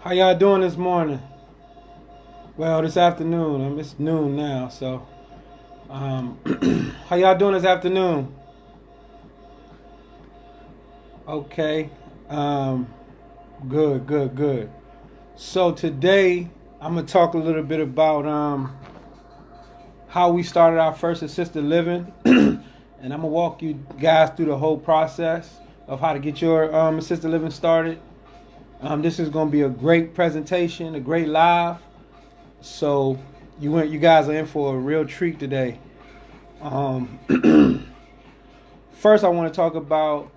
How y'all doing this morning? Well, this afternoon. It's noon now, so um, how y'all doing this afternoon? Okay. Um, good, good, good. So today I'm gonna talk a little bit about how we started our first assisted living, and I'm gonna walk you guys through the whole process of how to get your assisted living started. This is gonna be a great presentation, a great live. So you guys are in for a real treat today. Um, First, I want to talk about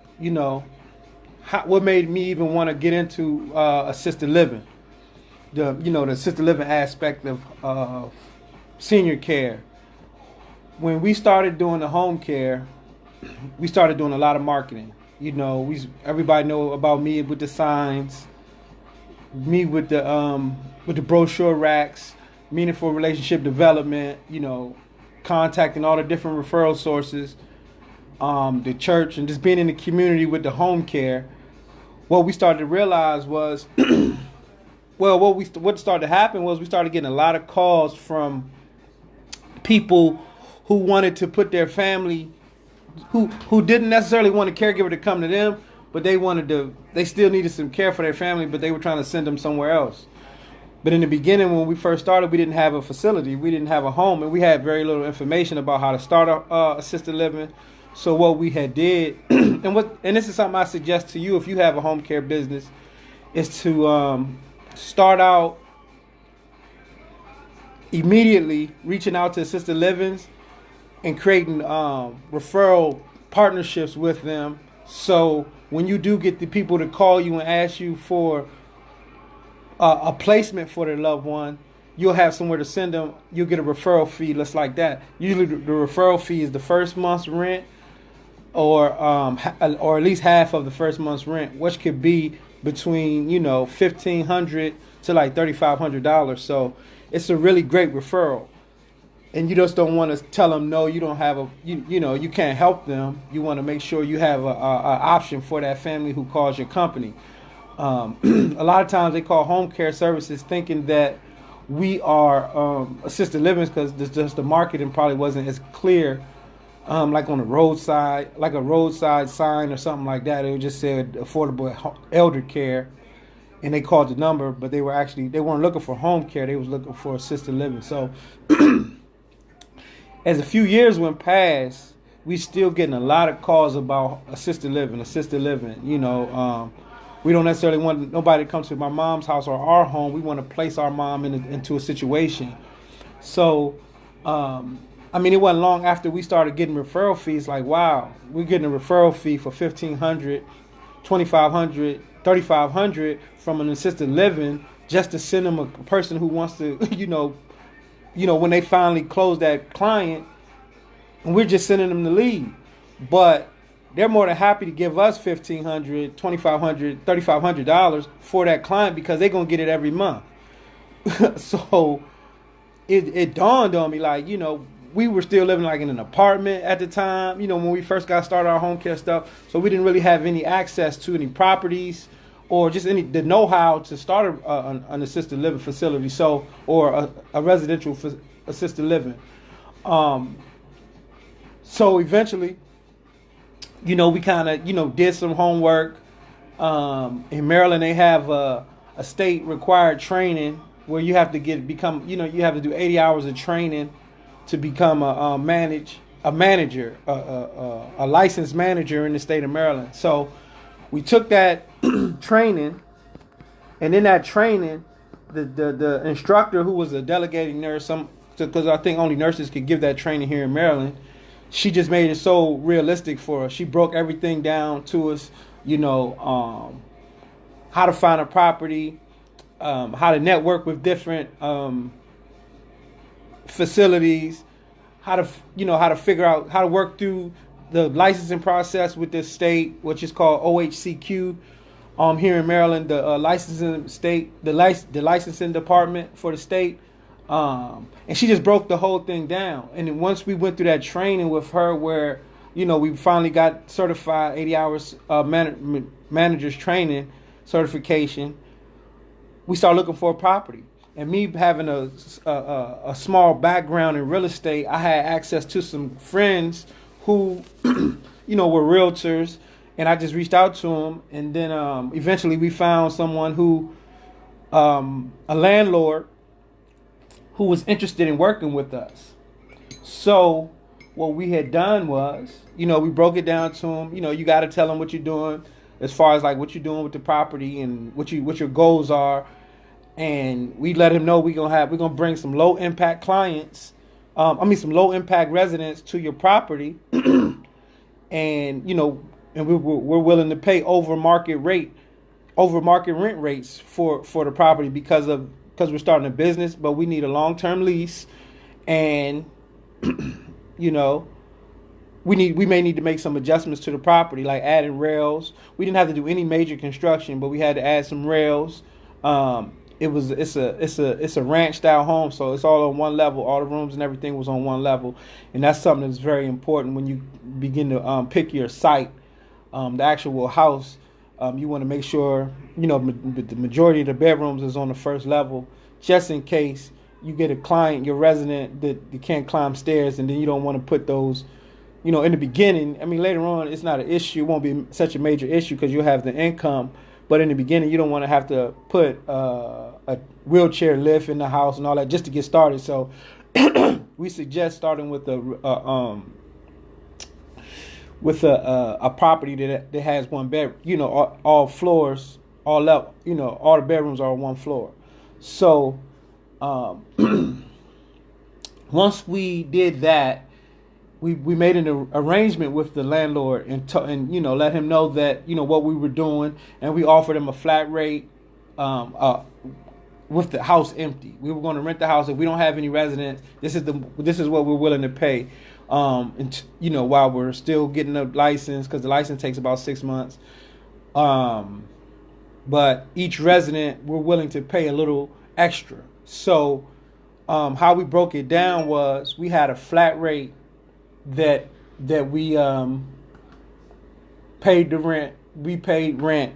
what made me even want to get into assisted living. The assisted living aspect of senior care. When we started doing the home care, we started doing a lot of marketing. Everybody know about me with the signs, me with the brochure racks, meaningful relationship development, contacting all the different referral sources, the church, and just being in the community with the home care. What we started to realize was, well, what started to happen was we started getting a lot of calls from people who wanted to put their family, who didn't necessarily want a caregiver to come to them, but they still needed some care for their family, but they were trying to send them somewhere else. But in the beginning, when we first started, we didn't have a facility, we didn't have a home, and we had very little information about how to start a assisted living. So what we had did, and this is something I suggest to you if you have a home care business, is to start out immediately reaching out to assisted livings and creating referral partnerships with them. So when you do get the people to call you and ask you for a placement for their loved one, you'll have somewhere to send them. You'll get a referral fee just like that. Usually the referral fee is the first month's rent, or at least half of the first month's rent, which could be between $1,500 to like $3,500. So it's a really great referral. And you just don't want to tell them no. You don't have you can't help them. You want to make sure you have a option for that family who calls your company. A lot of times they call home care services thinking that we are assisted living because just the marketing probably wasn't as clear, like on the roadside, like a roadside sign or something like that. It just said affordable elder care, and they called the number, but they weren't looking for home care. They was looking for assisted living. So as a few years went past, we still getting a lot of calls about assisted living. We don't necessarily want nobody to come to my mom's house or our home. We want to place our mom into a situation. So, it wasn't long after we started getting referral fees. Like, wow, we're getting a referral fee for $1,500, $2,500, $3,500 from an assisted living just to send them a person who wants to, when they finally close that client, and we're just sending them to leave. But they're more than happy to give us $1,500, $2,500, $3,500 for that client because they're going to get it every month. So it dawned on me, like, we were still living like in an apartment at the time, when we first got started our home care stuff. So we didn't really have any access to any properties or just the know-how to start an assisted living facility, or a residential assisted living. So eventually, we kind of, did some homework. In Maryland, they have a state required training where you have to you have to do 80 hours of training to become a manager, a licensed manager in the state of Maryland. So we took that training, and in that training, the instructor, who was a delegating nurse, because I think only nurses could give that training here in Maryland, she just made it so realistic for us. She broke everything down to us, how to find a property, how to network with different facilities, how to figure out how to work through the licensing process with this state, which is called OHCQ. Here in Maryland, the licensing department for the state. And she just broke the whole thing down. And then once we went through that training with her, where we finally got certified 80 hours managers training certification, we start looking for a property. And me having a small background in real estate, I had access to some friends who, were realtors, and I just reached out to them. And then eventually we found someone who, a landlord, who was interested in working with us. So what we had done was, we broke it down to him. You got to tell him what you're doing as far as like what you're doing with the property and what your goals are. And we let him know we're gonna bring some low impact clients, some low impact residents to your property, and we're willing to pay over market rent rates for the property because we're starting a business, but we need a long-term lease, and we may need to make some adjustments to the property, like adding rails. We didn't have to do any major construction, but we had to add some rails. It's a ranch style home, so it's all on one level. All the rooms and everything was on one level, and that's something that's very important when you begin to pick your site, the actual house. You want to make sure the majority of the bedrooms is on the first level, just in case you get a client, your resident that you can't climb stairs, and then you don't want to put those. In the beginning, later on, it's not an issue. It won't be such a major issue because you'll have the income. But in the beginning, you don't want to have to put a wheelchair lift in the house and all that just to get started. So we suggest starting with a property that has one bed. All floors, all level. All the bedrooms are on one floor. So once we did that, we made an arrangement with the landlord and let him know that what we were doing, and we offered him a flat rate with the house empty. We were going to rent the house if we don't have any residents. This is what we're willing to pay, while we're still getting a license, because the license takes about 6 months. But each resident we're willing to pay a little extra. So how we broke it down was we had a flat rate that we paid the rent. We paid rent,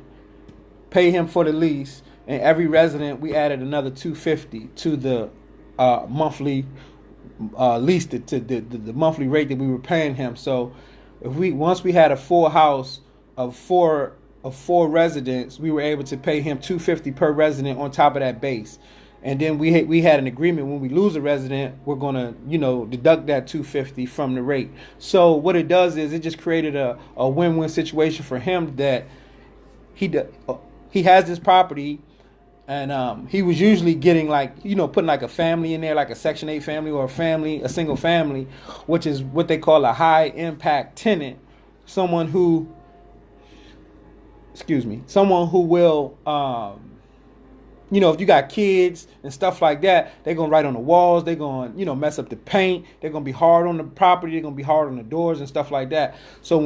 pay him for the lease, and every resident we added another $250 to the monthly lease, to the monthly rate that we were paying him. So once we had a full house of four residents, we were able to pay him $250 per resident on top of that base. And then we had an agreement, when we lose a resident, we're gonna deduct that $250 from the rate. So what it does is it just created a win-win situation for him, that he has this property, and he was usually getting putting like a family in there, like a Section 8 family or a single family, which is what they call a high impact tenant, someone who will if you got kids and stuff like that, they're going to write on the walls. They're going to, mess up the paint. They're going to be hard on the property. They're going to be hard on the doors and stuff like that. So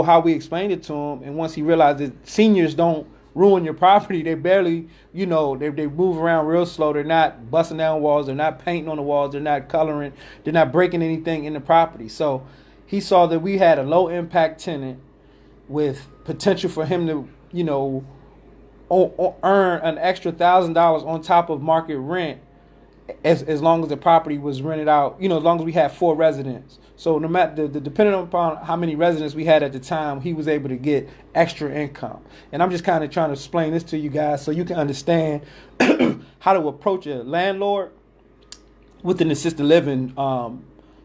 how we explained it to him, and once he realized that seniors don't ruin your property, they barely, they move around real slow. They're not busting down walls. They're not painting on the walls. They're not coloring. They're not breaking anything in the property. So he saw that we had a low impact tenant with potential for him to, earn an extra $1,000 on top of market rent, as long as the property was rented out, as long as we had 4 residents. So no matter depending upon how many residents we had at the time, he was able to get extra income. And I'm just kind of trying to explain this to you guys so you can understand how to approach a landlord with an assisted living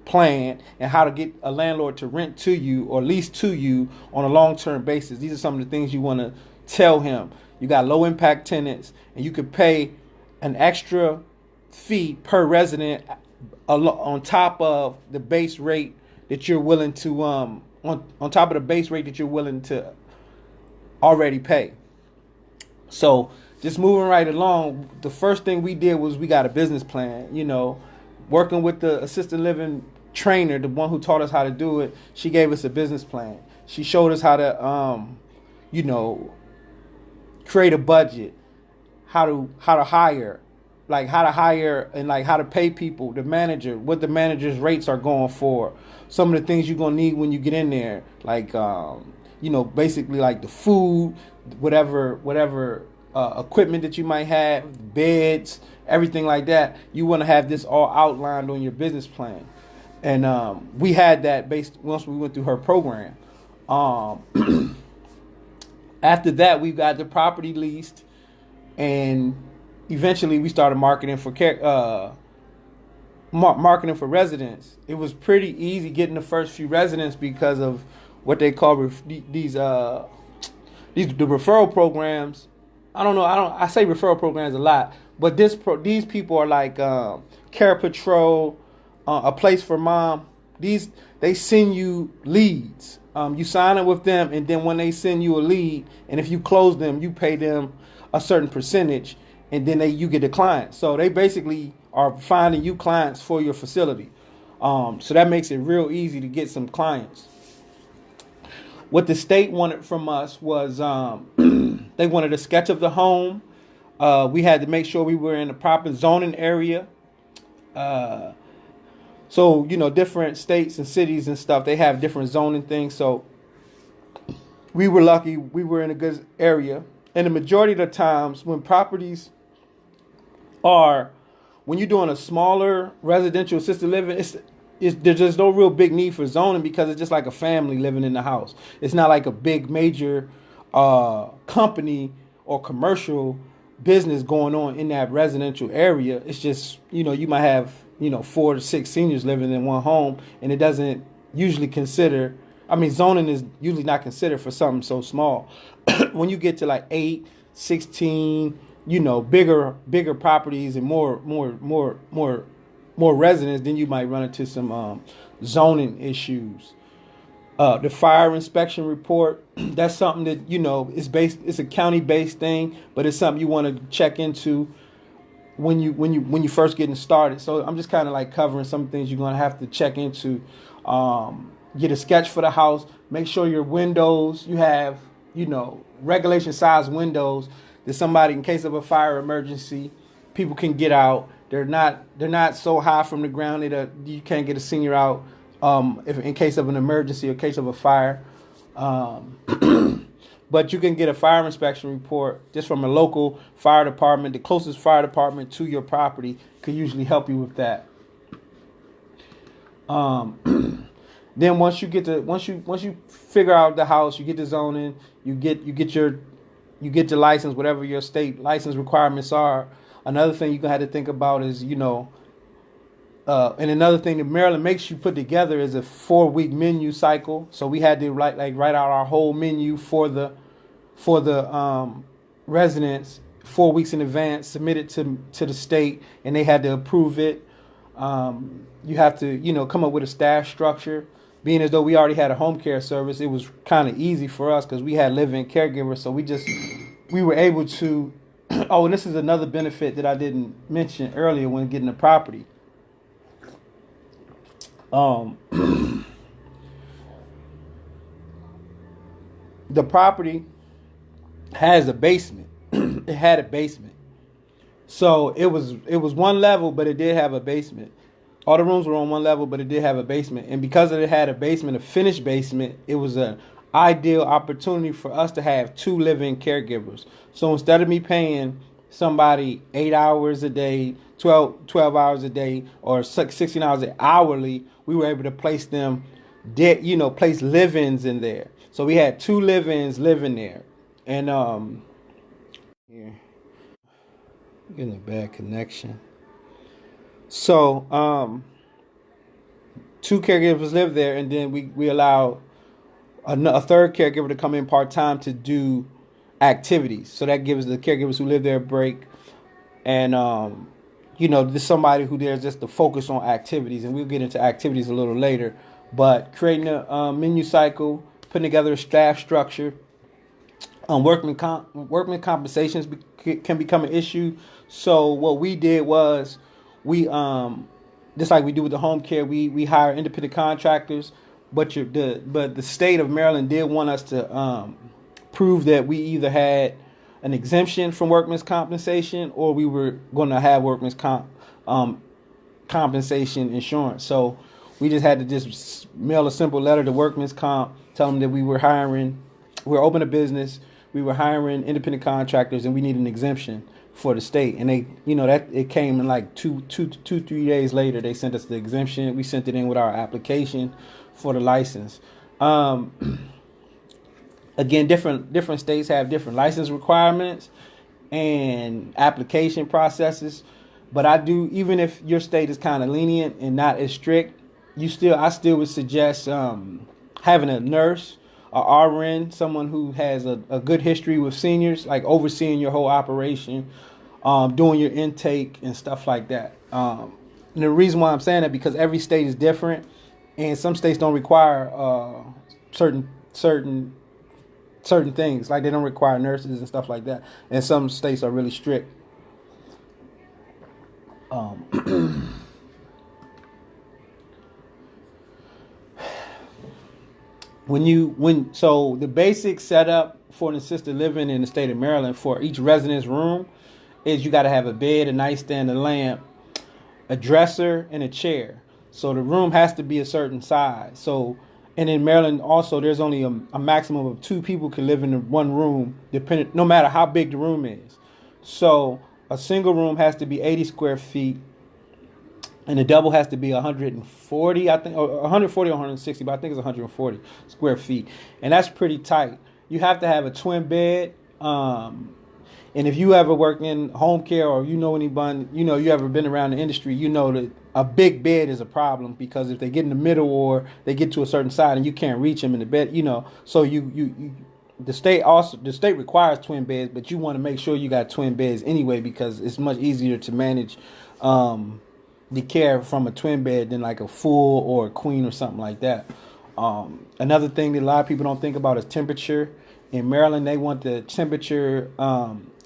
plan, and how to get a landlord to rent to you or lease to you on a long-term basis. These are some of the things you want to tell him. You got low impact tenants, and you could pay an extra fee per resident on top of the base rate that you're willing to on top of the base rate that you're willing to already pay. So just moving right along, the first thing we did was we got a business plan. Working with the assisted living trainer, the one who taught us how to do it, she gave us a business plan. She showed us how to create a budget, how to hire, and how to pay people, the manager, what the manager's rates are going for, some of the things you're gonna need when you get in there, basically like the food, whatever equipment that you might have, beds, everything like that. You want to have this all outlined on your business plan. And we had that based once we went through her program. After that, we got the property leased, and eventually we started marketing for marketing for residents. It was pretty easy getting the first few residents because of what they call these the referral programs. I say referral programs a lot, but these people are like Care Patrol, a place for mom. They send you leads. You sign up with them, and then when they send you a lead, and if you close them, you pay them a certain percentage, and then you get the client. So they basically are finding you clients for your facility. So that makes it real easy to get some clients. What the state wanted from us was they wanted a sketch of the home. We had to make sure we were in the proper zoning area. So, different states and cities and stuff, they have different zoning things. So we were lucky we were in a good area. And the majority of the times when when you're doing a smaller residential assisted living, there's just no real big need for zoning because it's just like a family living in the house. It's not like a big major company or commercial business going on in that residential area. It's just, you might have, 4 to 6 seniors living in one home, and it doesn't usually zoning is usually not considered for something so small. When you get to like 8, 16, bigger properties and more residents, then you might run into some zoning issues. The fire inspection report, that's something that it's a county based thing, but it's something you want to check into when you first getting started. So I'm just kind of like covering some things you're going to have to check into. Get a sketch for the house. Make sure your windows, you have regulation size windows that somebody, in case of a fire emergency, people can get out. They're not so high from the ground that you can't get a senior out if in case of an emergency or case of a fire. But you can get a fire inspection report just from a local fire department. The closest fire department to your property could usually help you with that. Then once you figure out the house, you get the zoning, you get the license, whatever your state license requirements are. Another thing you're gonna have to think about is, and another thing that Maryland makes you put together is a 4-week menu cycle. So we had to write out our whole menu for the residents 4 weeks in advance, submit it to the state, and they had to approve it. You have to, come up with a staff structure. Being as though we already had a home care service, it was kind of easy for us because we had live-in caregivers. So we were able to. Oh, and this is another benefit that I didn't mention earlier when getting the property. The property has a basement. It had a basement. So it was one level, but it did have a basement. All the rooms were on one level, but it did have a basement. And because it had a basement, a finished basement, it was an ideal opportunity for us to have 2 live-in caregivers. So instead of me paying somebody 8 hours a day, 12 hours a day, or 16 hours hourly, we were able to place them, place live-ins in there. So we had 2 live-ins living there. And here, getting a bad connection. So 2 caregivers lived there, and then we allowed a third caregiver to come in part-time to do activities. So that gives the caregivers who live there a break. And, there's somebody who there's just to focus on activities. And we'll get into activities a little later. But creating a menu cycle, putting together a staff structure. Workman compensations can become an issue. So what we did was we, just like we do with the home care, we hire independent contractors. But the state of Maryland did want us to prove that we either had an exemption from workman's compensation or we were going to have workman's compensation insurance. So we just had to just mail a simple letter to workman's comp, tell them that we're open a business, we were hiring independent contractors, and we need an exemption for the state. And they, that it came in like 3 days later. They sent us the exemption. We sent it in with our application for the license. Again, different states have different license requirements and application processes. But I do, even if your state is kind of lenient and not as strict, I still would suggest having a nurse, a RN, someone who has a good history with seniors, like overseeing your whole operation, doing your intake and stuff like that. And the reason why I'm saying that, because every state is different, and some states don't require certain things, like they don't require nurses and stuff like that, and some states are really strict. So the basic setup for an assisted living in the state of Maryland for each residence room is you got to have a bed, a nightstand, a lamp, a dresser, and a chair. So the room has to be a certain size. So, and in Maryland also, there's only a maximum of 2 people can live in one room, no matter how big the room is. So a single room has to be 80 square feet, and the double has to be 140, I think, or 140 or 160, but I think it's 140 square feet. And that's pretty tight. You have to have a twin bed. And if you ever work in home care, or you know anyone, you ever been around the industry, you know that a big bed is a problem, because if they get in the middle or they get to a certain side and you can't reach them in the bed, so the state requires twin beds, but you want to make sure you got twin beds anyway, because it's much easier to manage the care from a twin bed than like a full or a queen or something like that. Another thing that a lot of people don't think about is temperature. In Maryland, they want the temperature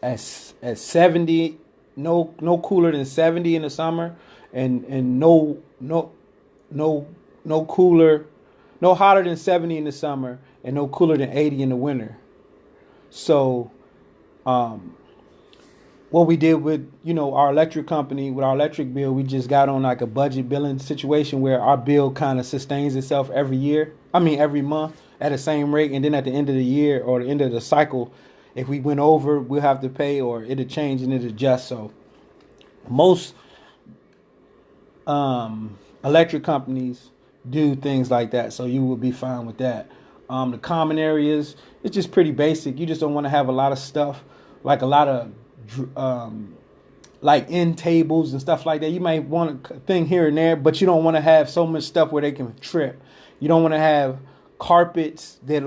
at 70, no cooler than 70 in the summer, and no cooler, no hotter than 70 in the summer, and no cooler than 80 in the winter. So what we did with our electric company, with our electric bill, we just got on like a budget billing situation where our bill kind of sustains itself every month at the same rate, and then at the end of the year or the end of the cycle, if we went over, we'll have to pay, or it'll change and it'll adjust. So most electric companies do things like that, so you will be fine with that. The common areas, it's just pretty basic. You just don't want to have a lot of stuff, like a lot of like end tables and stuff like that. You might want a thing here and there, but you don't want to have so much stuff where they can trip. You don't want to have carpets that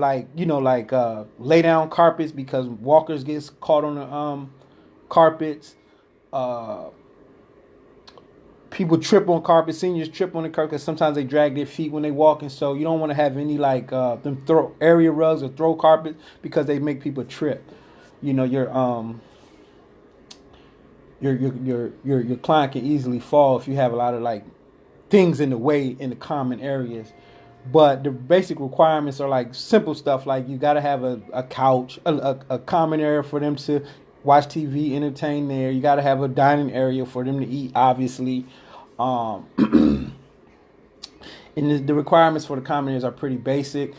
lay down carpets, because walkers gets caught on the carpets. People trip on carpets. Seniors trip on the carpet because sometimes they drag their feet when they walk, and so you don't want to have any them throw area rugs or throw carpets, because they make people trip. Your client can easily fall if you have a lot of things in the way in the common areas. But the basic requirements are simple stuff, like you got to have a couch, a common area for them to watch TV, entertain there. You got to have a dining area for them to eat, obviously. And the requirements for the common areas are pretty basic,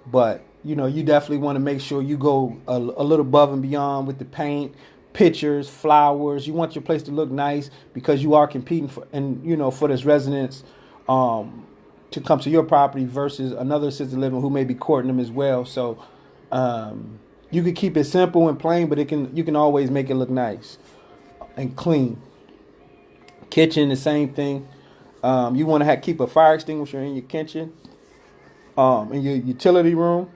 but you definitely want to make sure you go a little above and beyond with the paint, pictures, flowers. You want your place to look nice, because you are competing for this residence to come to your property versus another assisted living who may be courting them as well. So you can keep it simple and plain, but you can always make it look nice and clean. Kitchen, the same thing. You want to keep a fire extinguisher in your kitchen, in your utility room.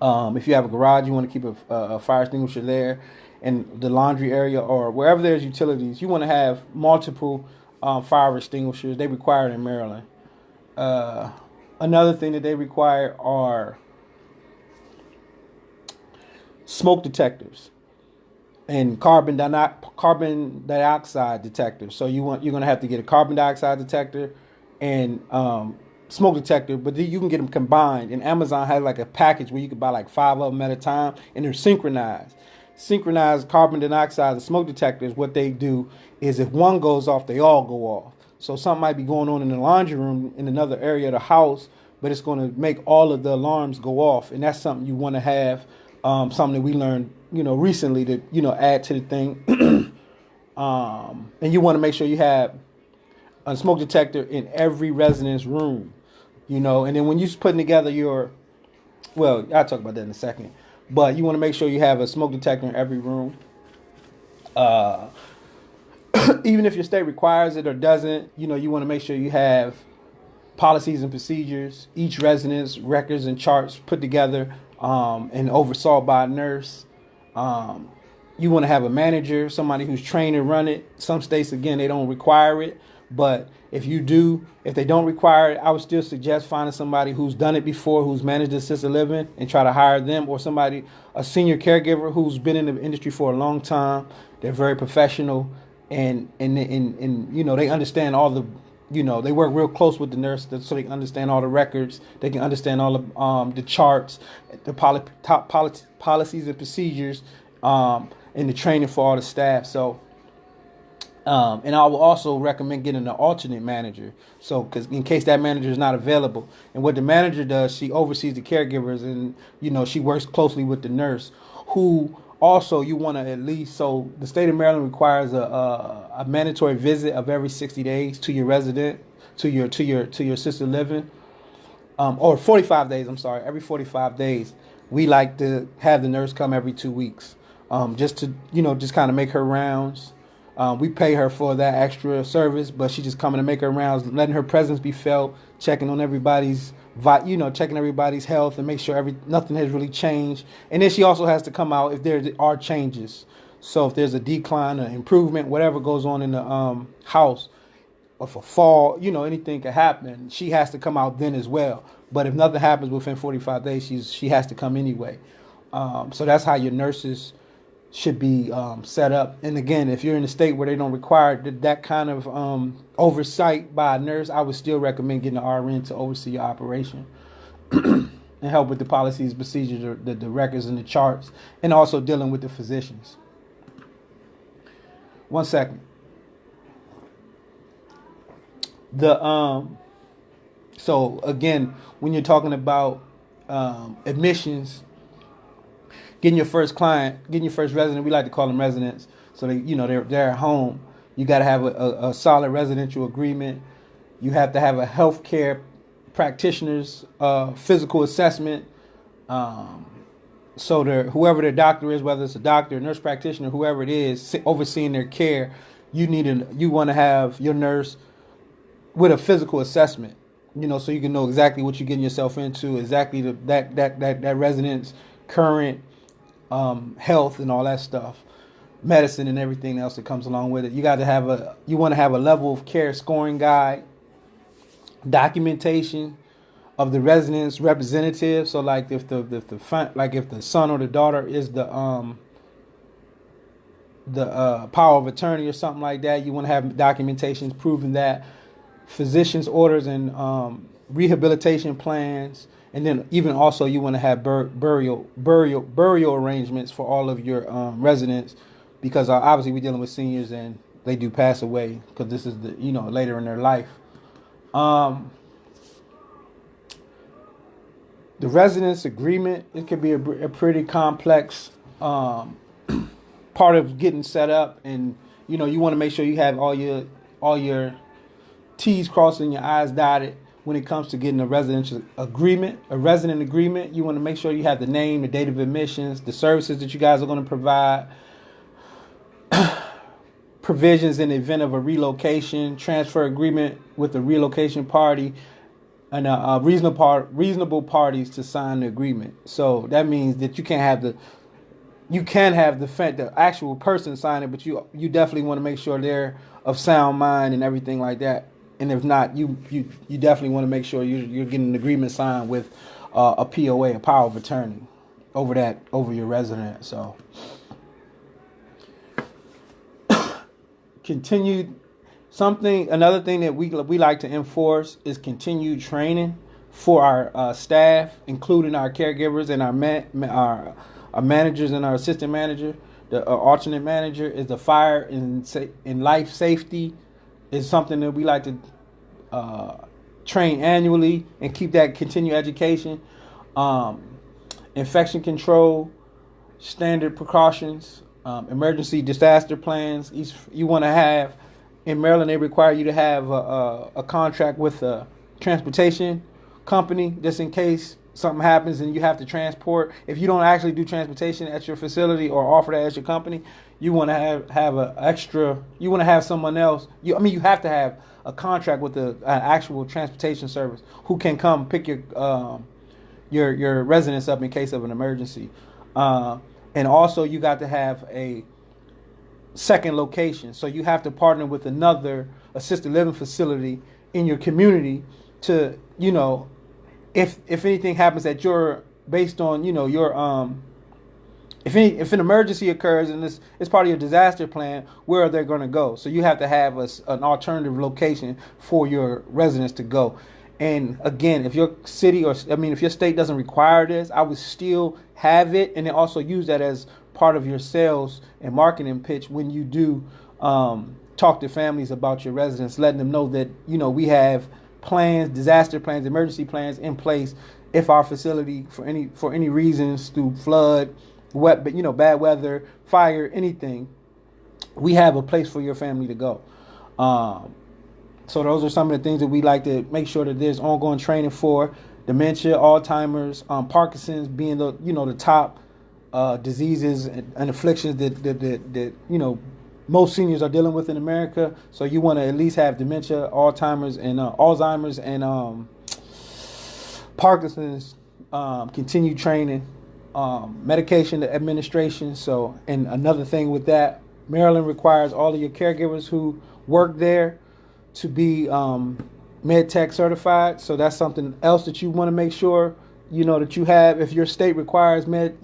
If you have a garage, you want to keep a fire extinguisher there. And the laundry area, or wherever there's utilities, you want to have multiple fire extinguishers. They require it in Maryland. Another thing that they require are smoke detectors and carbon dioxide detectors. So you're going to have to get a carbon dioxide detector and smoke detector, but you can get them combined. And Amazon has a package where you can buy 5 of them at a time, and they're synchronized. Synchronized carbon dioxide and smoke detectors, what they do is if one goes off, they all go off. So something might be going on in the laundry room in another area of the house, but it's going to make all of the alarms go off. And that's something you want to have Something that we learned, recently to, add to the thing. And you want to make sure you have a smoke detector in every residence room, and then when you're putting together I'll talk about that in a second, but you want to make sure you have a smoke detector in every room. Even if your state requires it or doesn't, you want to make sure you have policies and procedures, each residence records and charts put together, and oversaw by a nurse. You want to have a manager, somebody who's trained to run it. Some states, again, they don't require it. But if they don't require it, I would still suggest finding somebody who's done it before, who's managed assisted living, and try to hire them, or a senior caregiver who's been in the industry for a long time. They're very professional, and they understand all the, they work real close with the nurse, so they can understand all the records. They can understand all the charts, the policies and procedures, and the training for all the staff. So, and I will also recommend getting an alternate manager. So, because in case that manager is not available, and what the manager does, she oversees the caregivers, and she works closely with the nurse, who also you want to at least. So, the state of Maryland requires a mandatory visit of every 60 days to your resident, to your assisted living, or 45 days. I'm sorry, every 45 days. We like to have the nurse come every 2 weeks, just to just kind of make her rounds. We pay her for that extra service, but she just coming to make her rounds, letting her presence be felt, checking on everybody's, checking everybody's health and make sure nothing has really changed. And then she also has to come out if there are changes. So if there's a decline or improvement, whatever goes on in the house, or if a fall, anything could happen. She has to come out then as well. But if nothing happens within 45 days, she has to come anyway. So that's how your nurses should be set up. And again, if you're in a state where they don't require that kind of oversight by a nurse, I would still recommend getting an RN to oversee your operation and help with the policies, procedures, the records and the charts, and also dealing with the physicians. 1 second. So again, when you're talking about admissions, getting your first resident, we like to call them residents, so they're at home. You got to have a solid residential agreement. You have to have a healthcare practitioner's physical assessment. So whoever their doctor is, whether it's a doctor, a nurse practitioner, whoever it is overseeing their care, you want to have your nurse with a physical assessment. So you can know exactly what you're getting yourself into, exactly that resident's current health and all that stuff, medicine and everything else that comes along with it. You want to have a level of care scoring guide, documentation of the resident's representative. So like if the son or the daughter is the power of attorney or something like that, you want to have documentations proving that, physician's orders and rehabilitation plans. And then even also you want to have burial arrangements for all of your residents, because obviously we're dealing with seniors and they do pass away, because this is later in their life. The residence agreement, it could be a pretty complex part of getting set up, and you want to make sure you have all your T's crossed and your I's dotted. When it comes to getting a resident agreement, you want to make sure you have the name, the date of admissions, the services that you guys are going to provide, provisions in the event of a relocation, transfer agreement with the relocation party, and reasonable parties to sign the agreement. So that means that you can have the actual person sign it, but you definitely want to make sure they're of sound mind and everything like that. And if not, you definitely want to make sure you're getting an agreement signed with a POA, a power of attorney, over your resident. So another thing that we like to enforce is continued training for our staff, including our caregivers and our managers and our assistant manager. The alternate manager is the fire and life safety. Is something that we like to train annually and keep that continued education. Infection control, standard precautions, emergency disaster plans. You want to have, in Maryland, they require you to have a contract with a transportation company just in case something happens and you have to transport. If you don't actually do transportation at your facility or offer that at your company, you want to have an extra. You want to have someone else. You have to have a contract with an actual transportation service who can come pick your residents up in case of an emergency. And also, you got to have a second location. So you have to partner with another assisted living facility in your community to, if anything happens at your, based on, your, if an emergency occurs and it's part of your disaster plan, where are they going to go? So you have to have an alternative location for your residents to go. And again, if your city if your state doesn't require this, I would still have it, and then also use that as part of your sales and marketing pitch when you do talk to families about your residents, letting them know that we have plans, disaster plans, emergency plans in place if our facility for any reasons, through flood, bad weather, fire, anything, we have a place for your family to go. So those are some of the things that we like to make sure that there's ongoing training for. Dementia, Alzheimer's, Parkinson's being the top diseases and afflictions that most seniors are dealing with in America. So you want to at least have dementia, Alzheimer's, and Parkinson's. Continue training, medication administration. So, and another thing with that, Maryland requires all of your caregivers who work there to be med tech certified. So that's something else that you want to make sure that you have. If your state requires med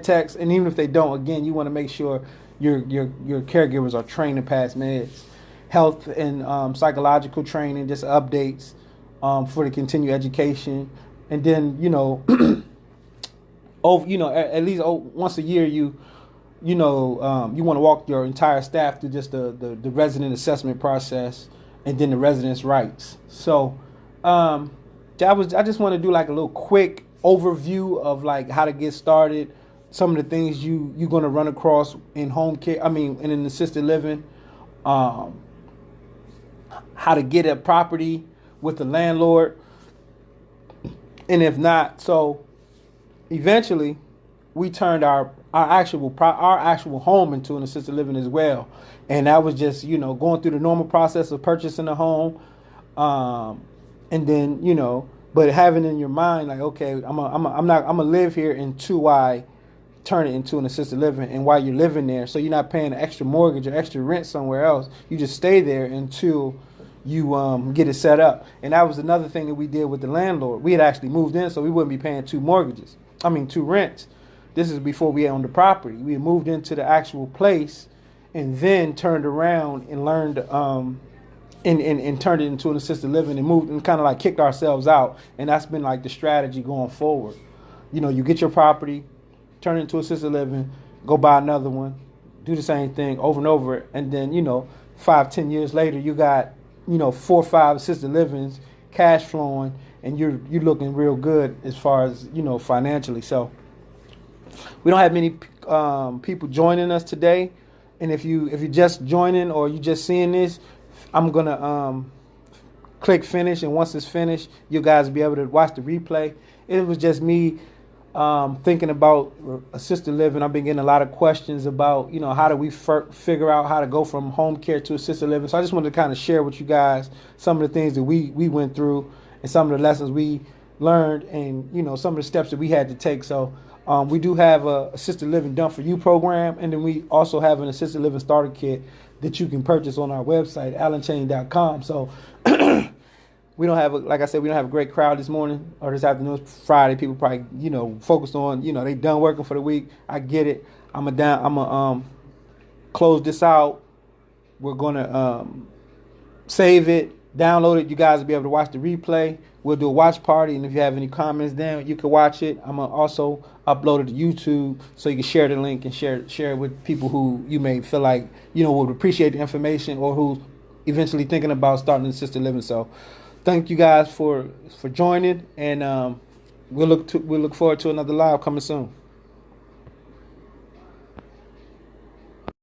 techs, and even if they don't, again, you want to make sure your caregivers are trained to pass meds. Health and psychological training, just updates for the continued education, and then at least once a year you want to walk your entire staff through just the resident assessment process, and then the residents' rights. So I just want to do like a little quick overview of like how to get started, some of the things you're going to run across in home care, and in assisted living, how to get a property with the landlord, and if not, so eventually we turned our actual home into an assisted living as well. And that was just, going through the normal process of purchasing a home. And then, but having in your mind, like, okay, I'm gonna live here until I turn it into an assisted living. And while you're living there, so you're not paying an extra mortgage or extra rent somewhere else. You just stay there until you get it set up. And that was another thing that we did with the landlord. We had actually moved in, so we wouldn't be paying two rents. This is before we owned the property. We had moved into the actual place and then turned around and learned and turned it into an assisted living and moved and kind of like kicked ourselves out. And that's been like the strategy going forward. You get your property, turn it into assisted living, go buy another one, do the same thing over and over. And then, 5-10 years later, you got, 4 or 5 assisted livings, cash flowing, and you're looking real good as far as, financially. So we don't have many people joining us today. And if you're just joining or you just seeing this, I'm going to click finish. And once it's finished, you guys will be able to watch the replay. It was just me thinking about assisted living. I've been getting a lot of questions about, how do we figure out how to go from home care to assisted living. So I just wanted to kind of share with you guys some of the things that we went through and some of the lessons we learned and, some of the steps that we had to take. So we do have a assisted living done for you program. And then we also have an assisted living starter kit that you can purchase on our website, allenchain.com. So we don't have, like I said, we don't have a great crowd this morning or this afternoon. It's Friday. People probably, focused on, they done working for the week. I get it. I'm gonna close this out. We're gonna save it, download it. You guys will be able to watch the replay. We'll do a watch party, and if you have any comments, then you can watch it. I'm gonna also upload it to YouTube so you can share the link and share it with people who you may feel like would appreciate the information or who's eventually thinking about starting assisted living. So thank you guys for joining, and we'll look forward to another live coming soon.